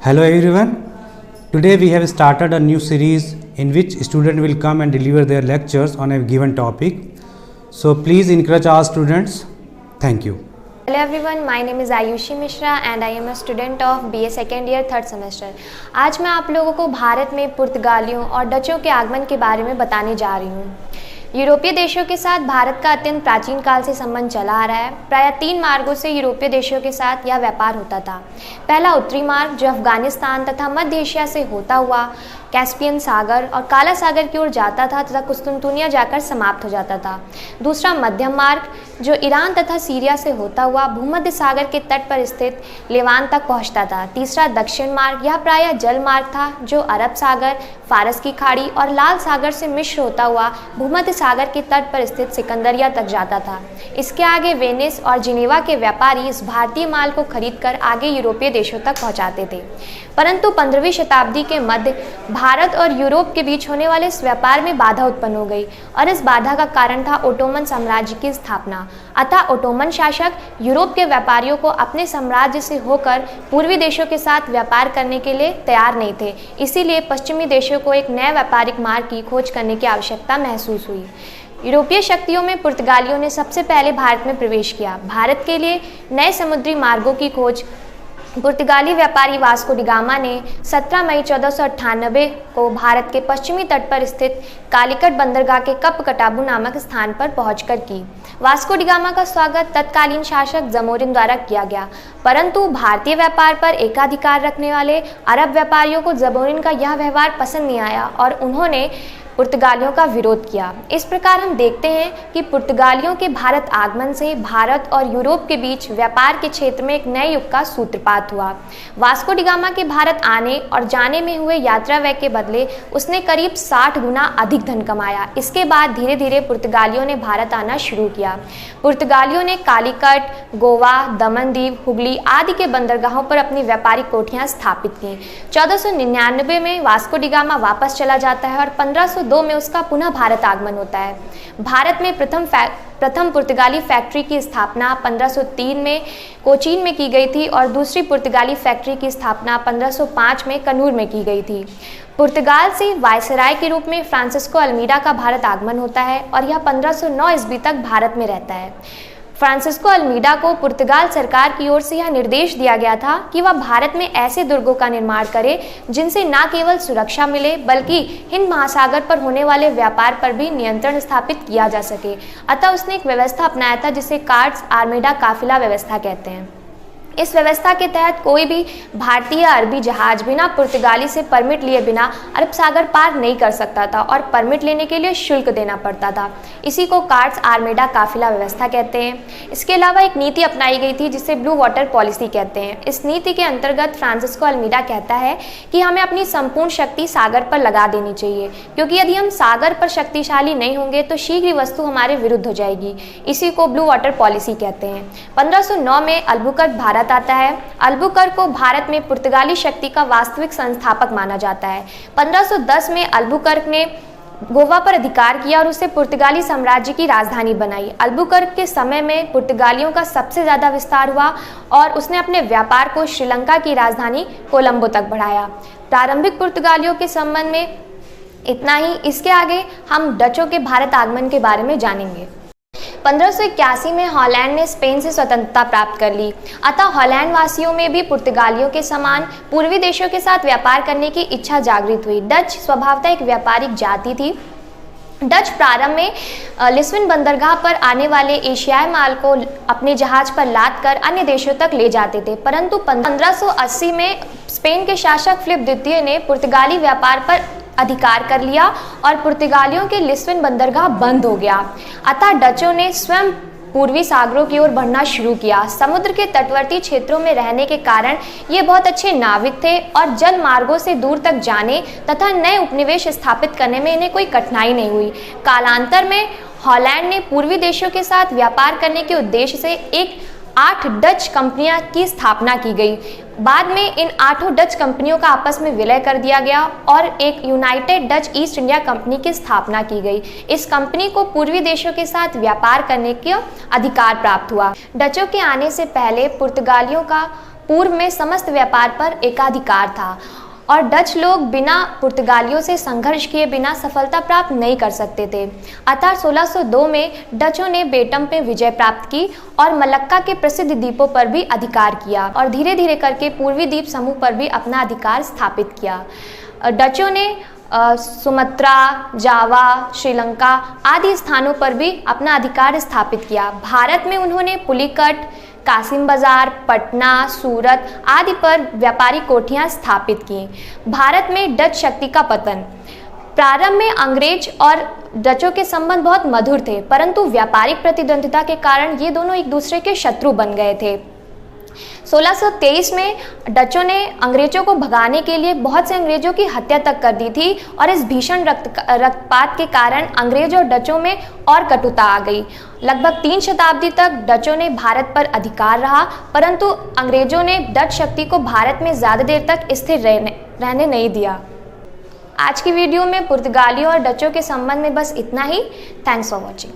Hello everyone. Today we have started a new series in which students will come and deliver their lectures on a given topic. So please encourage our students. Thank you. Hello everyone, my name is Ayushi Mishra and I am a student of BA second year third semester. आज मैं आप लोगों को भारत में पुर्तगालियों और डचों के आगमन के बारे में बताने जा रही हूँ। यूरोपीय देशों के साथ भारत का अत्यंत प्राचीन काल से संबंध चला आ रहा है। प्रायः 3 मार्गों से यूरोपीय देशों के साथ यह व्यापार होता था। पहला उत्तरी मार्ग जो अफगानिस्तान तथा मध्य एशिया से होता हुआ कैस्पियन सागर और काला सागर की ओर जाता था तथा कुस्तुनतुनिया जाकर समाप्त हो जाता था। दूसरा मध्यम मार्ग जो ईरान तथा सीरिया से होता हुआ भूमध्य सागर के तट पर स्थित लेवान तक पहुंचता था। तीसरा दक्षिण मार्ग यह प्रायः जल मार्ग था जो अरब सागर, फारस की खाड़ी और लाल सागर से मिश्र होता हुआ भूमध्य सागर के तट पर स्थित सिकंदरिया तक जाता था। इसके आगे वेनिस और जिनेवा के व्यापारी इस भारतीय माल को खरीदकर आगे यूरोपीय देशों तक पहुंचाते थे। परंतु 15वीं शताब्दी के मध्य भारत और यूरोप के बीच होने वाले इस व्यापार में बाधा उत्पन्न हो गई और इस बाधा का कारण था ओटोमन साम्राज्य की स्थापना। अतः ओटोमन शासक यूरोप के व्यापारियों को अपने साम्राज्य से होकर पूर्वी देशों के साथ व्यापार करने के लिए तैयार नहीं थे। इसीलिए पश्चिमी देशों को एक नए व्यापारिक मार्ग की खोज करने की आवश्यकता महसूस हुई। यूरोपीय शक्तियों में पुर्तगालियों ने सबसे पहले भारत में प्रवेश किया। भारत के लिए नए समुद्री मार्गों की खोज पुर्तगाली व्यापारी वास्को डी गामा ने 17 मई 1498 को भारत के पश्चिमी तट पर स्थित कालीकट बंदरगाह के कपकटाबू नामक स्थान पर पहुंचकर की। वास्को डी गामा का स्वागत तत्कालीन शासक जमोरिन द्वारा किया गया, परंतु भारतीय व्यापार पर एकाधिकार रखने वाले अरब व्यापारियों को जमोरिन का यह व्यवहार पसंद नहीं आया और उन्होंने पुर्तगालियों का विरोध किया। इस प्रकार हम देखते हैं कि पुर्तगालियों के भारत आगमन से भारत और यूरोप के बीच व्यापार के क्षेत्र में एक नए युग का सूत्रपात हुआ। वास्को डी गामा के भारत आने और जाने में हुए यात्रा व्यय के बदले उसने करीब 60 गुना अधिक धन कमाया। इसके बाद धीरे धीरे पुर्तगालियों ने भारत आना शुरू किया। पुर्तगालियों ने कालीकट, गोवा, दमनदीव, हुगली आदि के बंदरगाहों पर अपनी व्यापारिक कोठियां स्थापित की। 1499 में वास्को डी गामा वापस चला जाता है और 1502 में उसका पुनः भारत आगमन होता है। भारत में प्रथम पुर्तगाली फैक्ट्री की स्थापना 1503 में कोचीन में की गई थी और दूसरी पुर्तगाली फैक्ट्री की स्थापना 1505 में कनूर में की गई थी। पुर्तगाल से वायसराय के रूप में फ्रांसिस्को अल्मीडा का भारत आगमन होता है और यह 1509 ईस्वी तक भारत में रहता है। फ्रांसिस्को अल्मीडा को पुर्तगाल सरकार की ओर से यह निर्देश दिया गया था कि वह भारत में ऐसे दुर्गों का निर्माण करे जिनसे न केवल सुरक्षा मिले बल्कि हिंद महासागर पर होने वाले व्यापार पर भी नियंत्रण स्थापित किया जा सके। अतः उसने एक व्यवस्था अपनाया था जिसे कार्ड्स आर्मेडा काफिला व्यवस्था कहते हैं। इस व्यवस्था के तहत कोई भी भारतीय अरबी जहाज बिना पुर्तगाली से परमिट लिए बिना अरब सागर पार नहीं कर सकता था और परमिट लेने के लिए शुल्क देना पड़ता था। इसी को कार्ड्स आर्मेडा काफिला व्यवस्था कहते हैं। इसके अलावा एक नीति अपनाई गई थी जिसे ब्लू वाटर पॉलिसी कहते हैं। इस नीति के अंतर्गत फ्रांसिस्को अल्मीडा कहता है कि हमें अपनी संपूर्ण शक्ति सागर पर लगा देनी चाहिए, क्योंकि यदि हम सागर पर शक्तिशाली नहीं होंगे तो शीघ्र ही वस्तु हमारे विरुद्ध हो जाएगी। इसी को ब्लू वाटर पॉलिसी कहते हैं। 1509 में अल्बुकर्क भारत आता है। अल्बुकर्क को भारत में पुर्तगाली शक्ति का वास्तविक संस्थापक माना जाता है। 1510 में अल्बुकर्क ने गोवा पर अधिकार किया और उसे पुर्तगाली साम्राज्य की राजधानी बनाई। अल्बुकर्क के समय में पुर्तगालियों का सबसे ज्यादा विस्तार हुआ और उसने अपने व्यापार को श्रीलंका की राजधानी कोलंबो तक बढ़ाया। प्रारंभिक पुर्तगालियों के संबंध में इतना ही। इसके आगे हम डचों के भारत आगमन के बारे में जानेंगे। 1581 में हॉलैंड ने स्पेन से स्वतंत्रता प्राप्त कर ली। अतः हॉलैंड वासियों में भी पुर्तगालियों के समान पूर्वी देशों के साथ व्यापार करने की इच्छा जागृत हुई। डच स्वभावतः एक व्यापारिक जाति थी। डच प्रारंभ में लिस्बन बंदरगाह पर आने वाले एशियाई माल को अपने जहाज पर लाद कर अन्य देशों तक ले जाते थे, परंतु 1580 में स्पेन के शासक फिलिप द्वितीय ने पुर्तगाली व्यापार पर अधिकार कर लिया और पुर्तगालियों के लिस्बन बंदरगाह बंद हो गया। अतः डचों ने स्वयं पूर्वी सागरों की ओर बढ़ना शुरू किया। समुद्र के तटवर्ती क्षेत्रों में रहने के कारण ये बहुत अच्छे नाविक थे और जल मार्गों से दूर तक जाने तथा नए उपनिवेश स्थापित करने में इन्हें कोई कठिनाई नहीं हुई। कालांतर में हॉलैंड ने पूर्वी देशों के साथ व्यापार करने के उद्देश्य से 8 डच कंपनियां की स्थापना की गई। बाद में इन 8 डच कंपनियों का आपस में विलय कर दिया गया और एक United Dutch east India company की स्थापना की गई। इस कंपनी को पूर्वी देशों के साथ व्यापार करने का अधिकार प्राप्त हुआ। डचों के आने से पहले पुर्तगालियों का पूर्व में समस्त व्यापार पर एकाधिकार था और डच लोग बिना पुर्तगालियों से संघर्ष किए बिना सफलता प्राप्त नहीं कर सकते थे। अतः 1602 में डचों ने बेटम पे विजय प्राप्त की और मलक्का के प्रसिद्ध द्वीपों पर भी अधिकार किया और धीरे धीरे करके पूर्वी द्वीप समूह पर भी अपना अधिकार स्थापित किया। डचों ने सुमात्रा, जावा, श्रीलंका आदि स्थानों पर भी अपना अधिकार स्थापित किया। भारत में उन्होंने पुलिकट, कासिम बाजार, पटना, सूरत आदि पर व्यापारी कोठियां स्थापित की। भारत में डच शक्ति का पतन। प्रारंभ में अंग्रेज और डचों के संबंध बहुत मधुर थे, परंतु व्यापारिक प्रतिद्वंदिता के कारण ये दोनों एक दूसरे के शत्रु बन गए थे। 1623 में डचों ने अंग्रेजों को भगाने के लिए बहुत से अंग्रेजों की हत्या तक कर दी थी और इस भीषण रक्तपात के कारण अंग्रेज और डचों में और कटुता आ गई। लगभग 3 शताब्दी तक डचों ने भारत पर अधिकार रहा, परंतु अंग्रेजों ने डच शक्ति को भारत में ज़्यादा देर तक स्थिर रहने नहीं दिया। आज की वीडियो में पुर्तगालियों और डचों के संबंध में बस इतना ही। Thanks for watching.